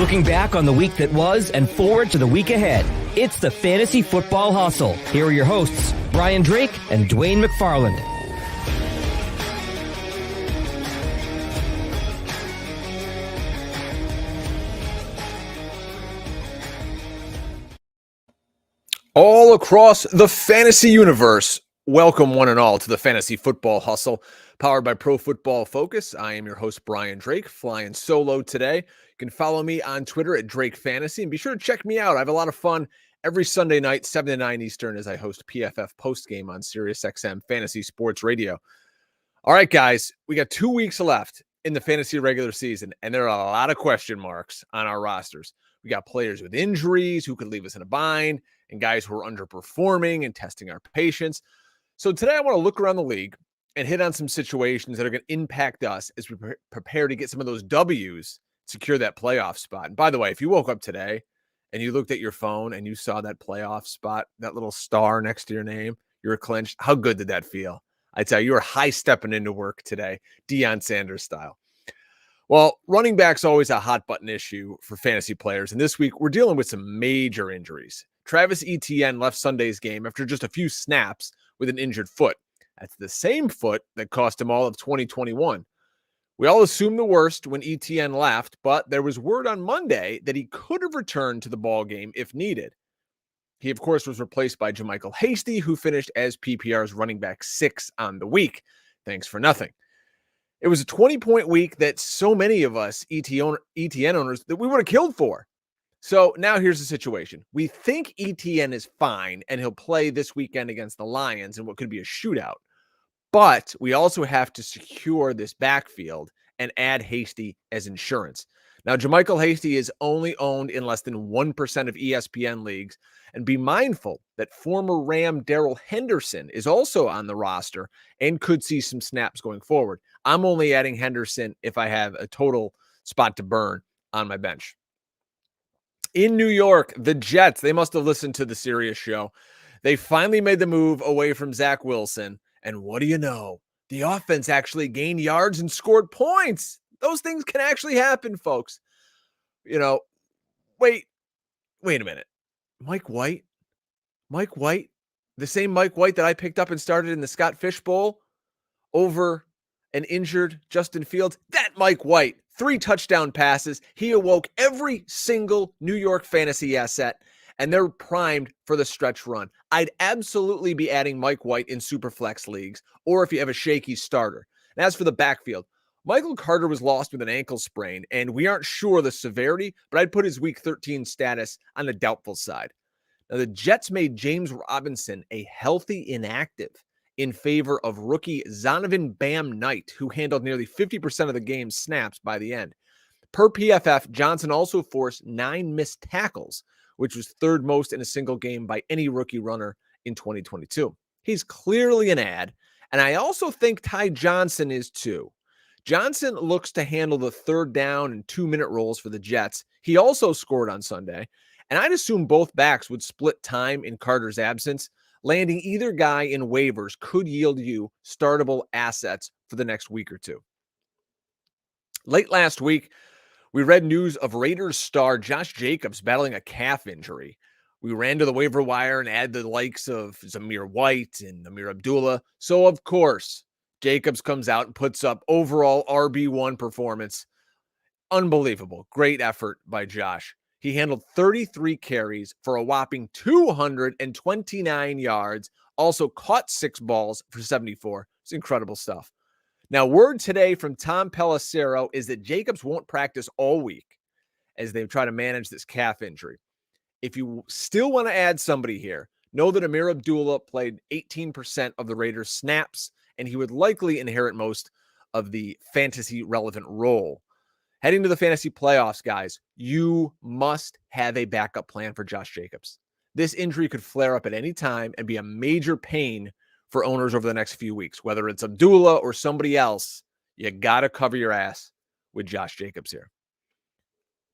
Looking back on the week that was and forward to the week ahead. It's the Fantasy Football Hustle. Here are your hosts, Brian Drake and Dwain McFarland. All across the fantasy universe, welcome one and all to the Fantasy Football Hustle, powered by Pro Football Focus. I am your host, Brian Drake, flying solo today. You can follow me on Twitter at Drake Fantasy, and be sure to check me out. I have a lot of fun every Sunday night, 7 to 9 Eastern, as I host PFF Postgame on SiriusXM Fantasy Sports Radio. All right, guys, we got 2 weeks left in the fantasy regular season, and there are a lot of question marks on our rosters. We got players with injuries who could leave us in a bind, and guys who are underperforming and testing our patience. So today I want to look around the league and hit on some situations that are going to impact us as we prepare to get some of those W's, secure that playoff spot. And by the way, if you woke up today and you looked at your phone and you saw that playoff spot, that little star next to your name, you were clinched. How good did that feel? I tell you, you were high stepping into work today, Deion Sanders style. Well, running back's always a hot button issue for fantasy players. And this week we're dealing with some major injuries. Travis Etienne left Sunday's game after just a few snaps with an injured foot. That's the same foot that cost him all of 2021. We all assumed the worst when Etienne left, but there was word on Monday that he could have returned to the ballgame if needed. He, of course, was replaced by Jermichael Hasty, who finished as PPR's running back 6 on the week. Thanks for nothing. It was a 20-point week that so many of us Etienne owners that we would have killed for. So now here's the situation. We think Etienne is fine and he'll play this weekend against the Lions in what could be a shootout. But we also have to secure this backfield and add Hasty as insurance. Now, Jermichael Hasty is only owned in less than 1% of ESPN leagues. And be mindful that former Ram Darrell Henderson is also on the roster and could see some snaps going forward. I'm only adding Henderson if I have a total spot to burn on my bench. In New York, the Jets, they must have listened to the Sirius show. They finally made the move away from Zach Wilson. And what do you know? The offense actually gained yards and scored points. Those things can actually happen, folks. You know, wait a minute. Mike White, the same Mike White that I picked up and started in the Scott Fish Bowl over an injured Justin Fields. That Mike White, 3 touchdown passes. He awoke every single New York fantasy asset, and they're primed for the stretch run. I'd absolutely be adding Mike White in Superflex leagues, or if you have a shaky starter. And as for the backfield, Michael Carter was lost with an ankle sprain, and we aren't sure the severity, but I'd put his week 13 status on the doubtful side. Now, the Jets made James Robinson a healthy inactive in favor of rookie Zonovan Bam Knight, who handled nearly 50% of the game's snaps by the end. Per PFF, Johnson also forced 9 missed tackles, which was third most in a single game by any rookie runner in 2022. He's clearly an ad, and I also think Ty Johnson is too. Johnson looks to handle the 3rd down and 2-minute rolls for the Jets. He also scored on Sunday, and I'd assume both backs would split time in Carter's absence. Landing either guy in waivers could yield you startable assets for the next week or two. Late last week, we read news of Raiders star Josh Jacobs battling a calf injury. We ran to the waiver wire and added the likes of Zamir White and Amir Abdullah. So, of course, Jacobs comes out and puts up overall RB1 performance. Unbelievable. Great effort by Josh. He handled 33 carries for a whopping 229 yards, also caught 6 balls for 74. It's incredible stuff. Now, word today from Tom Pelissero is that Jacobs won't practice all week as they try to manage this calf injury. If you still want to add somebody here, know that Amir Abdullah played 18% of the Raiders' snaps, and he would likely inherit most of the fantasy-relevant role. Heading to the fantasy playoffs, guys, you must have a backup plan for Josh Jacobs. This injury could flare up at any time and be a major pain for owners over the next few weeks. Whether it's Abdullah or somebody else, you got to cover your ass with Josh Jacobs here.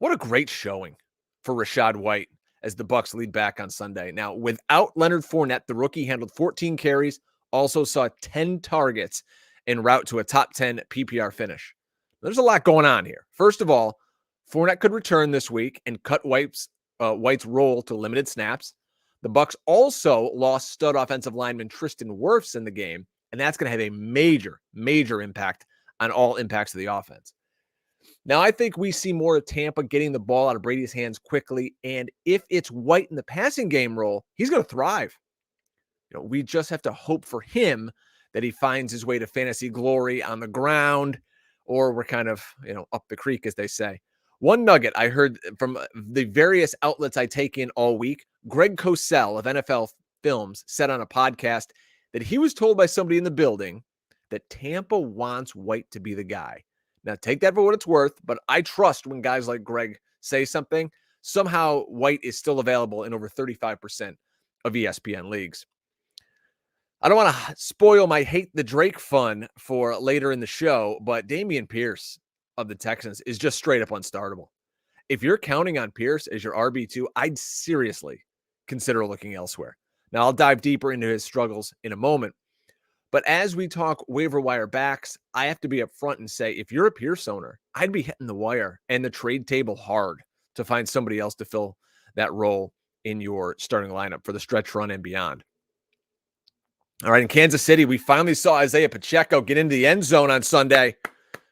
What a great showing for Rachaad White as the Bucs lead back on Sunday. Now, without Leonard Fournette, the rookie handled 14 carries, also saw 10 targets en route to a top 10 PPR finish. There's a lot going on here. First of all, Fournette could return this week and cut White's role to limited snaps. The Bucs also lost stud offensive lineman Tristan Wirfs in the game, and that's going to have a major, major impact on all impacts of the offense. Now, I think we see more of Tampa getting the ball out of Brady's hands quickly, and if it's White in the passing game role, he's going to thrive. We just have to hope for him that he finds his way to fantasy glory on the ground, or we're kind of, up the creek, as they say. One nugget I heard from the various outlets I take in all week, Greg Cosell of NFL Films said on a podcast that he was told by somebody in the building that Tampa wants White to be the guy. Now, take that for what it's worth, but I trust when guys like Greg say something. Somehow, White is still available in over 35% of ESPN leagues. I don't want to spoil my hate the Drake fun for later in the show, but Dameon Pierce of the Texans is just straight up unstartable. If you're counting on Pierce as your RB2, I'd seriously consider looking elsewhere. Now, I'll dive deeper into his struggles in a moment. But as we talk waiver wire backs, I have to be upfront and say, if you're a Pierce owner, I'd be hitting the wire and the trade table hard to find somebody else to fill that role in your starting lineup for the stretch run and beyond. All right, in Kansas City, we finally saw Isaiah Pacheco get into the end zone on Sunday.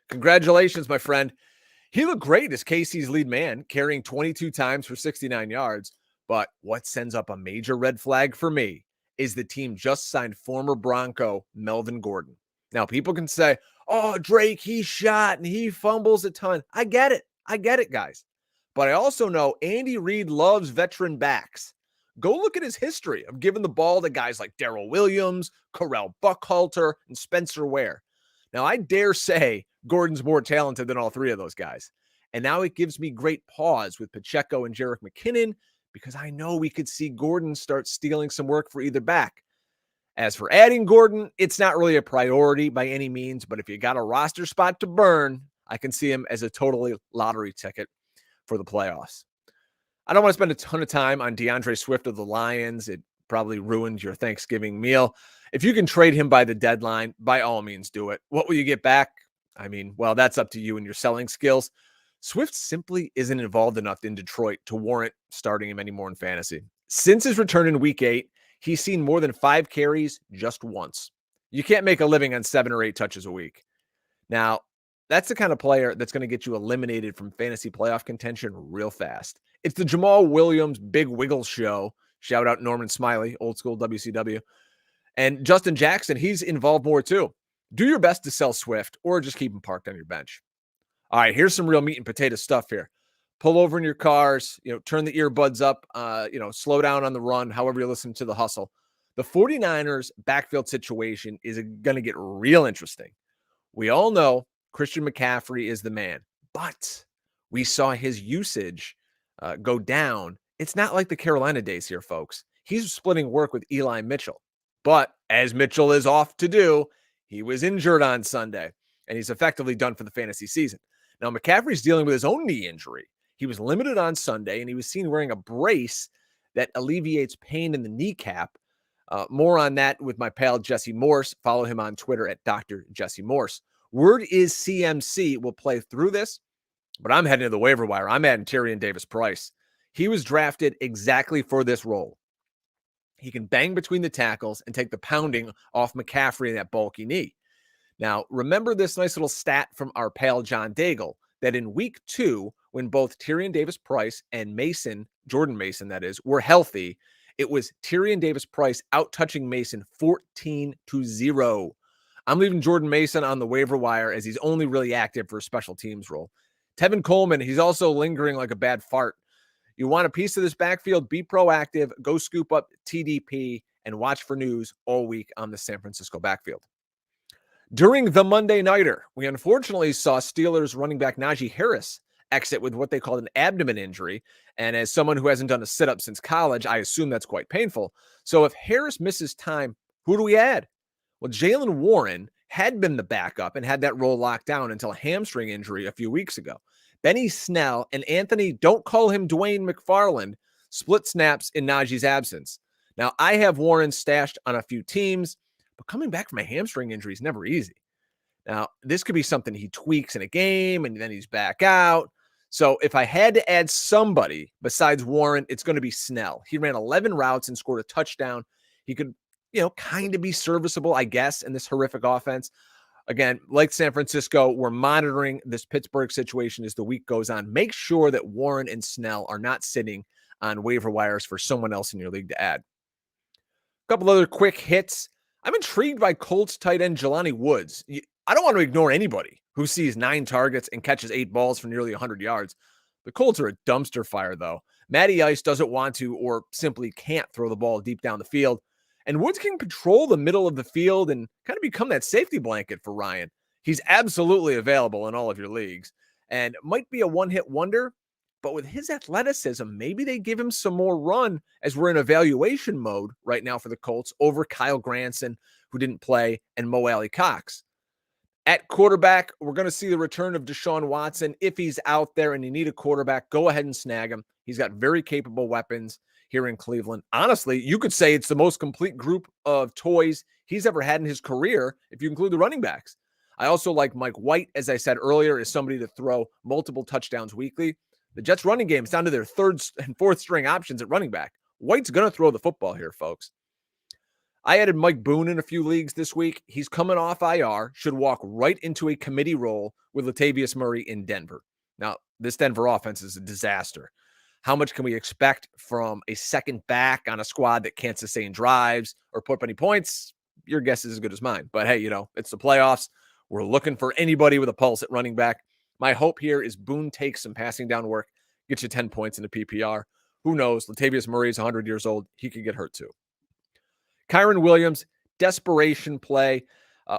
Congratulations, my friend. He looked great as KC's lead man, carrying 22 times for 69 yards. But what sends up a major red flag for me is the team just signed former Bronco Melvin Gordon. Now, people can say, oh, Drake, he shot and he fumbles a ton. I get it, guys. But I also know Andy Reid loves veteran backs. Go look at his history of giving the ball to guys like Darrell Williams, Correll Buckhalter, and Spencer Ware. Now, I dare say Gordon's more talented than all three of those guys. And now it gives me great pause with Pacheco and Jerick McKinnon, because I know we could see Gordon start stealing some work for either back. As for adding Gordon, it's not really a priority by any means, but if you got a roster spot to burn, I can see him as a totally lottery ticket for the playoffs. I don't want to spend a ton of time on DeAndre Swift of the Lions. It probably ruined your Thanksgiving meal. If you can trade him by the deadline, by all means do it. What will you get back? I mean, well, that's up to you and your selling skills. Swift simply isn't involved enough in Detroit to warrant starting him anymore in fantasy. Since his return in Week 8, he's seen more than 5 carries just once. You can't make a living on 7 or 8 touches a week. Now, that's the kind of player that's going to get you eliminated from fantasy playoff contention real fast. It's the Jamal Williams Big Wiggle show. Shout out Norman Smiley, old school WCW. And Justin Jackson, he's involved more too. Do your best to sell Swift or just keep him parked on your bench. All right, here's some real meat and potato stuff here. Pull over in your cars, turn the earbuds up, slow down on the run, however you're listening to the hustle. The 49ers backfield situation is going to get real interesting. We all know Christian McCaffrey is the man, but we saw his usage go down. It's not like the Carolina days here, folks. He's splitting work with Eli Mitchell. But as Mitchell is off to do, he was injured on Sunday, and he's effectively done for the fantasy season. Now, McCaffrey's dealing with his own knee injury. He was limited on Sunday, and he was seen wearing a brace that alleviates pain in the kneecap. More on that with my pal Jesse Morse. Follow him on Twitter at Dr. Jesse Morse. Word is CMC will play through this, but I'm heading to the waiver wire. I'm adding Tyrion Davis-Price. He was drafted exactly for this role. He can bang between the tackles and take the pounding off McCaffrey and that bulky knee. Now, remember this nice little stat from our pal John Daigle, that in week 2, when both Tyrion Davis-Price and Jordan Mason, that is, were healthy, it was Tyrion Davis-Price out-touching Mason 14-0. I'm leaving Jordan Mason on the waiver wire as he's only really active for a special teams role. Tevin Coleman, he's also lingering like a bad fart. You want a piece of this backfield, be proactive, go scoop up TDP, and watch for news all week on the San Francisco backfield. During the Monday Nighter, we unfortunately saw Steelers running back Najee Harris exit with what they called an abdomen injury. And as someone who hasn't done a sit-up since college, I assume that's quite painful. So if Harris misses time, who do we add? Well, Jaylen Warren had been the backup and had that role locked down until a hamstring injury a few weeks ago. Benny Snell and Anthony, don't call him Dwain McFarland, split snaps in Najee's absence. Now, I have Warren stashed on a few teams, but coming back from a hamstring injury is never easy. Now, this could be something he tweaks in a game and then he's back out. So if I had to add somebody besides Warren, it's going to be Snell. He ran 11 routes and scored a touchdown. He could, kind of be serviceable, I guess, in this horrific offense. Again, like San Francisco, we're monitoring this Pittsburgh situation as the week goes on. Make sure that Warren and Snell are not sitting on waiver wires for someone else in your league to add. A couple other quick hits. I'm intrigued by Colts tight end Jelani Woods. I don't want to ignore anybody who sees 9 targets and catches 8 balls for nearly 100 yards. The Colts are a dumpster fire, though. Matty Ice doesn't want to or simply can't throw the ball deep down the field. And Woods can control the middle of the field and kind of become that safety blanket for Ryan. He's absolutely available in all of your leagues and might be a one-hit wonder, but with his athleticism, maybe they give him some more run as we're in evaluation mode right now for the Colts over Kyle Granson, who didn't play, and Mo Alley-Cox. At quarterback, we're going to see the return of Deshaun Watson. If he's out there and you need a quarterback, go ahead and snag him. He's got very capable weapons here in Cleveland. Honestly, you could say it's the most complete group of toys he's ever had in his career, if you include the running backs. I also like Mike White, as I said earlier, is somebody to throw multiple touchdowns weekly. The Jets running game is down to their 3rd and 4th string options at running back. White's going to throw the football here, folks. I added Mike Boone in a few leagues this week. He's coming off IR, should walk right into a committee role with Latavius Murray in Denver. Now, this Denver offense is a disaster. How much can we expect from a second back on a squad that can't sustain drives or put up any points? Your guess is as good as mine. But hey, it's the playoffs. We're looking for anybody with a pulse at running back. My hope here is Boone takes some passing down work, gets you 10 points in the PPR. Who knows? Latavius Murray is 100 years old. He could get hurt too. Kyron Williams, desperation play,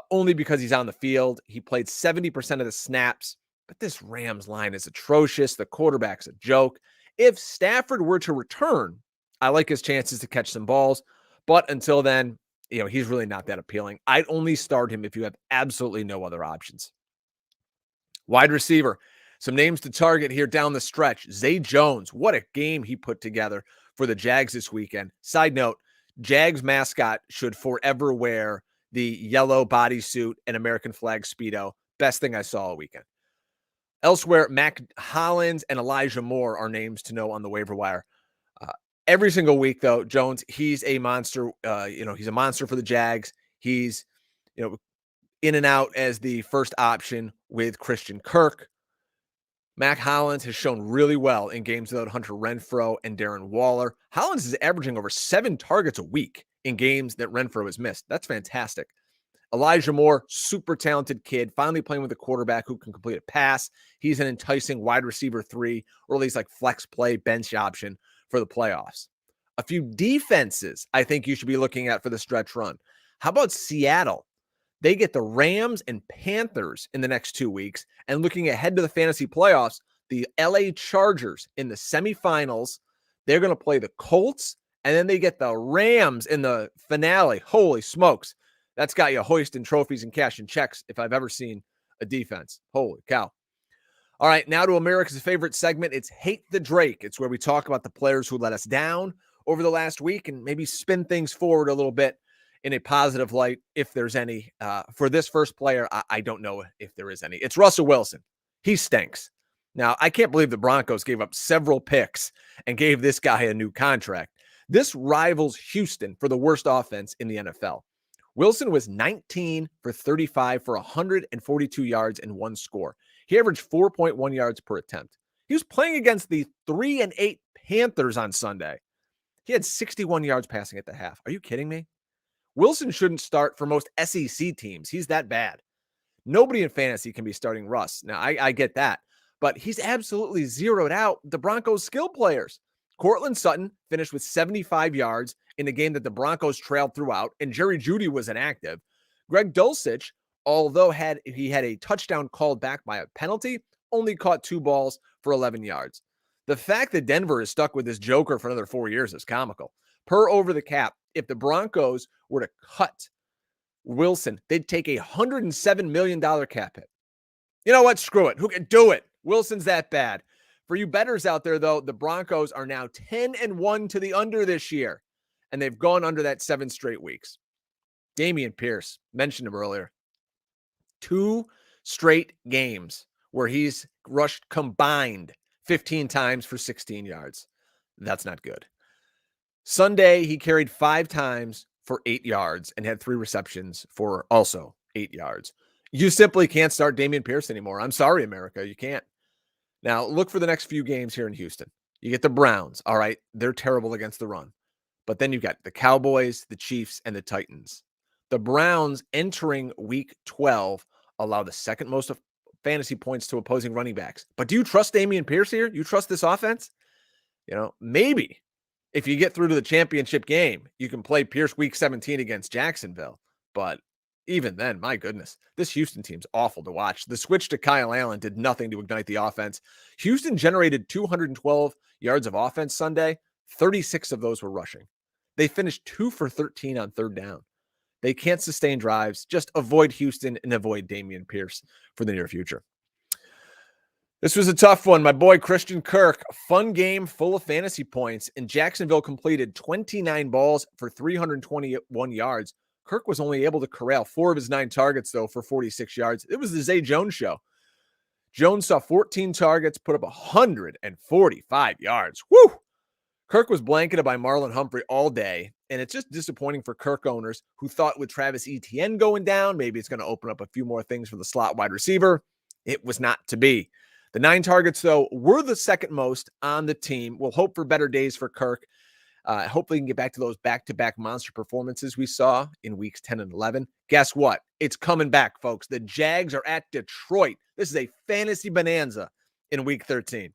only because he's on the field. He played 70% of the snaps, but this Rams line is atrocious. The quarterback's a joke. If Stafford were to return, I like his chances to catch some balls, but until then, he's really not that appealing. I'd only start him if you have absolutely no other options. Wide receiver, some names to target here down the stretch. Zay Jones, what a game he put together for the Jags this weekend. Side note, Jags mascot should forever wear the yellow bodysuit and American flag Speedo. Best thing I saw all weekend. Elsewhere, Mac Hollins and Elijah Moore are names to know on the waiver wire. Every single week, though, Jones, he's a monster. He's a monster for the Jags. He's, in and out as the first option with Christian Kirk. Mac Hollins has shown really well in games without Hunter Renfrow and Darren Waller. Hollins is averaging over 7 targets a week in games that Renfrow has missed. That's fantastic. Elijah Moore, super talented kid, finally playing with a quarterback who can complete a pass. He's an enticing wide receiver 3, or at least like flex play bench option for the playoffs. A few defenses I think you should be looking at for the stretch run. How about Seattle? They get the Rams and Panthers in the next 2 weeks. And looking ahead to the fantasy playoffs, the LA Chargers in the semifinals, they're going to play the Colts, and then they get the Rams in the finale. Holy smokes. That's got you hoisting trophies and cashing checks if I've ever seen a defense. Holy cow. All right, now to America's favorite segment. It's Hate the Drake. It's where we talk about the players who let us down over the last week and maybe spin things forward a little bit in a positive light, if there's any. For this first player, I don't know if there is any. It's Russell Wilson. He stinks. Now, I can't believe the Broncos gave up several picks and gave this guy a new contract. This rivals Houston for the worst offense in the NFL. Wilson was 19 for 35 for 142 yards and 1 score. He averaged 4.1 yards per attempt. He was playing against the 3-8 Panthers on Sunday. He had 61 yards passing at the half. Are you kidding me? Wilson shouldn't start for most SEC teams. He's that bad. Nobody in fantasy can be starting Russ. Now, I get that, but he's absolutely zeroed out the Broncos' skill players. Cortland Sutton finished with 75 yards in a game that the Broncos trailed throughout, and Jerry Jeudy was inactive. Greg Dulcich, although he had a touchdown called back by a penalty, only caught 2 balls for 11 yards. The fact that Denver is stuck with this joker for another 4 years is comical. Per over the cap, if the Broncos were to cut Wilson, they'd take a $107 million cap hit. You know what? Screw it. Who can do it? Wilson's that bad. For you bettors out there, though, the Broncos are now 10-1 to the under this year, and they've gone under that 7 straight weeks. Dameon Pierce, mentioned him earlier. 2 straight games where he's rushed combined 15 times for 16 yards. That's not good. Sunday, he carried 5 times for 8 yards and had 3 receptions for also 8 yards. You simply can't start Dameon Pierce anymore. I'm sorry, America. You can't. Now, look for the next few games here in Houston. You get the Browns. All right, they're terrible against the run. But then you've got the Cowboys, the Chiefs, and the Titans. The Browns entering week 12 allow the second most of fantasy points to opposing running backs. But do you trust Dameon Pierce here? You trust this offense? Maybe if you get through to the championship game, you can play Pierce week 17 against Jacksonville. But even then, my goodness, this Houston team's awful to watch. The switch to Kyle Allen did nothing to ignite the offense. Houston generated 212 yards of offense Sunday. 36 of those were rushing. They finished 2 for 13 on third down. They can't sustain drives. Just avoid Houston and avoid Dameon Pierce for the near future. This was a tough one. My boy Christian Kirk, fun game full of fantasy points, and Jacksonville completed 29 balls for 321 yards. Kirk was only able to corral 4 of his 9 targets, though, for 46 yards. It was the Zay Jones show. Jones saw 14 targets, put up 145 yards. Woo! Kirk was blanketed by Marlon Humphrey all day, and it's just disappointing for Kirk owners who thought with Travis Etienne going down, maybe it's going to open up a few more things for the slot wide receiver. It was not to be. The 9 targets, though, were the second most on the team. We'll hope for better days for Kirk. Hopefully, he can get back to those back-to-back monster performances we saw in weeks 10 and 11. Guess what? It's coming back, folks. The Jags are at Detroit. This is a fantasy bonanza in week 13.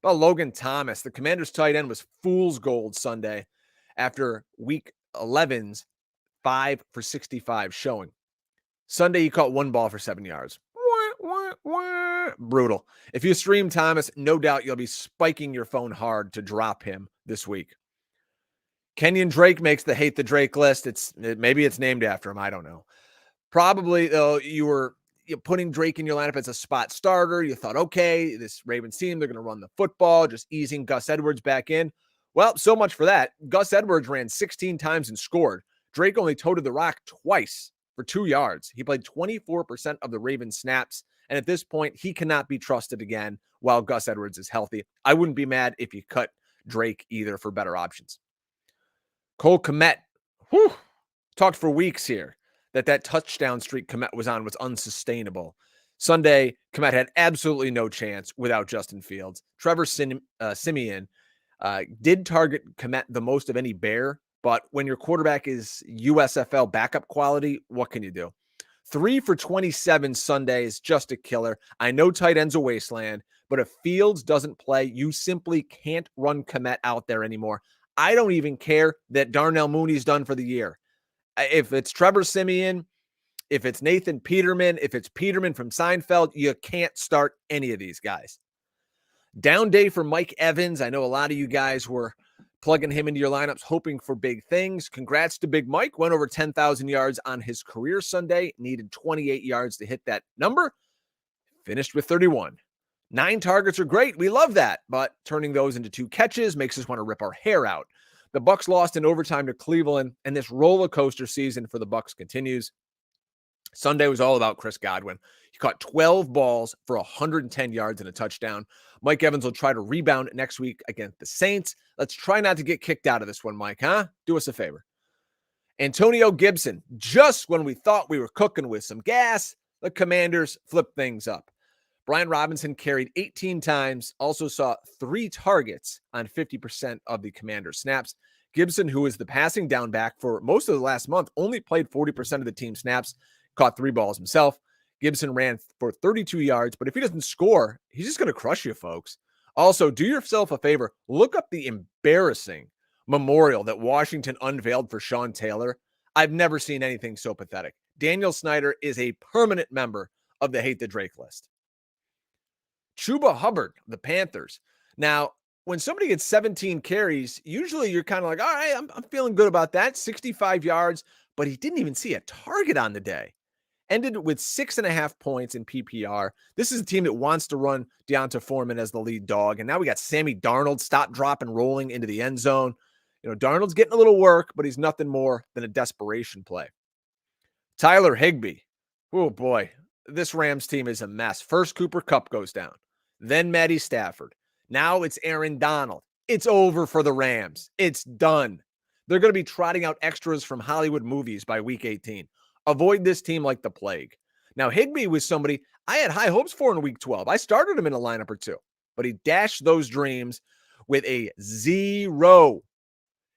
About Logan Thomas, the Commanders' tight end, was fool's gold Sunday after week 11's 5 for 65 showing. Sunday, he caught 1 ball for 7 yards. Brutal. If you stream Thomas, no doubt you'll be spiking your phone hard to drop him this week. Kenyon Drake makes the Hate the Drake list. Maybe it's named after him. I don't know. Probably, though, you're putting Drake in your lineup as a spot starter. You thought, okay, this Ravens team, they're going to run the football, just easing Gus Edwards back in. Well, so much for that. Gus Edwards ran 16 times and scored. Drake only toted the rock twice for 2 yards. He played 24% of the Ravens snaps. And at this point, he cannot be trusted again while Gus Edwards is healthy. I wouldn't be mad if you cut Drake either for better options. Cole Kmet, talked for weeks here that touchdown streak Kmet was on was unsustainable. Sunday, Kmet had absolutely no chance without Justin Fields. Trevor Siemian did target Kmet the most of any Bear, but when your quarterback is USFL backup quality, what can you do? 3 for 27 Sunday is just a killer. I know tight end's a wasteland, but if Fields doesn't play, you simply can't run Kmet out there anymore. I don't even care that Darnell Mooney's done for the year. If it's Trevor Siemian, if it's Nathan Peterman, if it's Peterman from Seinfeld, you can't start any of these guys. Down day for Mike Evans. I know a lot of you guys were plugging him into your lineups, hoping for big things. Congrats to Big Mike. Went over 10,000 yards on his career Sunday. Needed 28 yards to hit that number. Finished with 31. 9 targets are great. We love that. But turning those into 2 catches makes us want to rip our hair out. The Bucs lost in overtime to Cleveland, and this roller coaster season for the Bucs continues. Sunday was all about Chris Godwin. He caught 12 balls for 110 yards and a touchdown. Mike Evans will try to rebound next week against the Saints. Let's try not to get kicked out of this one, Mike, huh? Do us a favor. Antonio Gibson, just when we thought we were cooking with some gas, the Commanders flipped things up. Brian Robinson carried 18 times, also saw 3 targets on 50% of the Commanders snaps. Gibson, who is the passing down back for most of the last month, only played 40% of the team snaps, caught 3 balls himself. Gibson ran for 32 yards, but if he doesn't score, he's just going to crush you, folks. Also, do yourself a favor. Look up the embarrassing memorial that Washington unveiled for Sean Taylor. I've never seen anything so pathetic. Daniel Snyder is a permanent member of the Hate the Drake list. Chuba Hubbard, the Panthers. Now, when somebody gets 17 carries, usually you're kind of like, all right, I'm feeling good about that. 65 yards, but he didn't even see a target on the day. Ended with 6.5 points in PPR. This is a team that wants to run Deonta Foreman as the lead dog. And now we got Sammy Darnold stop, drop, and rolling into the end zone. Darnold's getting a little work, but he's nothing more than a desperation play. Tyler Higbee. Oh, boy. This Rams team is a mess. First, Cooper Kupp goes down. then Matty Stafford. Now it's Aaron Donald. It's over for the Rams. It's done. They're going to be trotting out extras from Hollywood movies by week 18. Avoid this team like the plague. Now, Higbee was somebody I had high hopes for in week 12. I started him in a lineup or two, but he dashed those dreams with a 0.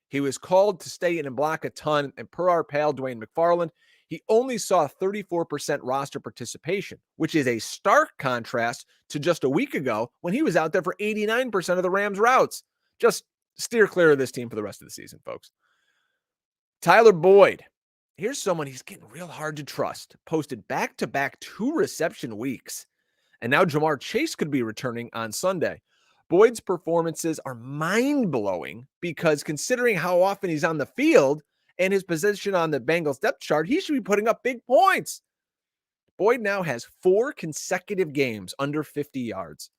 He was called to stay in and block a ton, and per our pal Dwain McFarland, he only saw 34% roster participation, which is a stark contrast to just a week ago when he was out there for 89% of the Rams' routes. Just steer clear of this team for the rest of the season, folks. Tyler Boyd. Here's someone he's getting real hard to trust. Posted back-to-back 2-reception weeks. And now Jamar Chase could be returning on Sunday. Boyd's performances are mind-blowing because considering how often he's on the field and his position on the Bengals depth chart, he should be putting up big points. Boyd now has 4 consecutive games under 50 yards.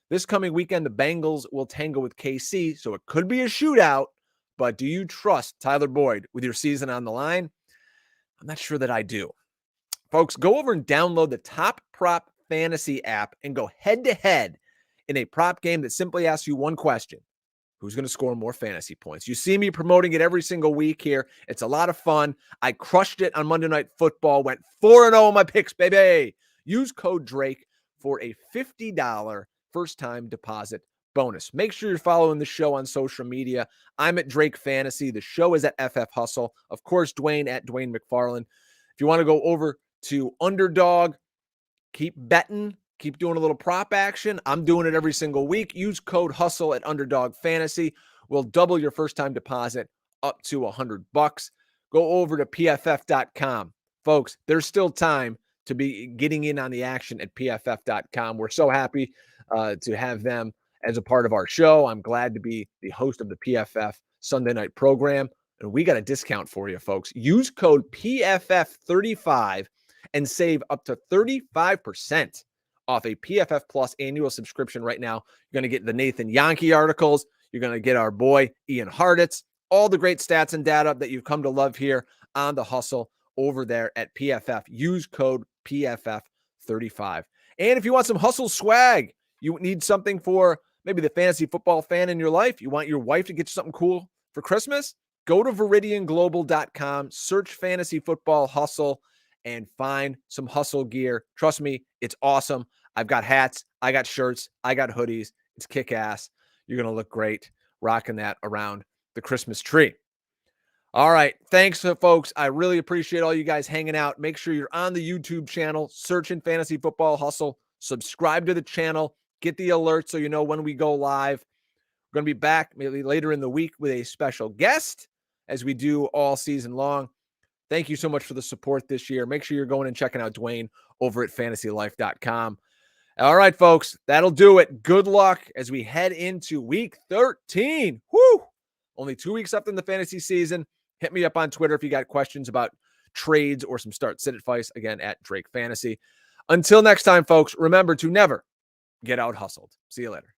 This coming weekend, the Bengals will tango with KC, so it could be a shootout. But do you trust Tyler Boyd with your season on the line? I'm not sure that I do. Folks, go over and download the Top Prop Fantasy app and go head-to-head in a prop game that simply asks you one question. Who's going to score more fantasy points? You see me promoting it every single week here. It's a lot of fun. I crushed it on Monday Night Football. Went 4-0 on my picks, baby. Use code Drake for a $50 first-time deposit bonus. Make sure you're following the show on social media. I'm at Drake Fantasy. The show is at FF Hustle. Of course, Dwain at Dwain McFarland. If you want to go over to Underdog, keep betting, keep doing a little prop action. I'm doing it every single week. Use code HUSTLE at Underdog Fantasy. We'll double your first-time deposit up to $100. Go over to pff.com. Folks, there's still time to be getting in on the action at pff.com. We're so happy to have them as a part of our show. I'm glad to be the host of the PFF Sunday night program. And we got a discount for you, folks. Use code PFF35 and save up to 35% off a PFF Plus annual subscription right now. You're going to get the Nathan Yankee articles. You're going to get our boy Ian Hartitz, all the great stats and data that you've come to love here on the Hustle over there at PFF. Use code PFF35. And if you want some Hustle swag, you need something for maybe the fantasy football fan in your life, you want your wife to get you something cool for Christmas, go to ViridianGlobal.com, search Fantasy Football Hustle, and find some Hustle gear. Trust me, it's awesome. I've got hats, I got shirts, I got hoodies. It's kick-ass. You're going to look great rocking that around the Christmas tree. All right. Thanks, folks. I really appreciate all you guys hanging out. Make sure you're on the YouTube channel, searching Fantasy Football Hustle. Subscribe to the channel. Get the alert so you know when we go live. We're going to be back maybe later in the week with a special guest as we do all season long. Thank you so much for the support this year. Make sure you're going and checking out Dwain over at fantasylife.com. All right, folks, that'll do it. Good luck as we head into week 13. Woo! Only 2 weeks left in the fantasy season. Hit me up on Twitter if you got questions about trades or some start-sit advice. Again, at Drake Fantasy. Until next time, folks, remember to never get out hustled. See you later.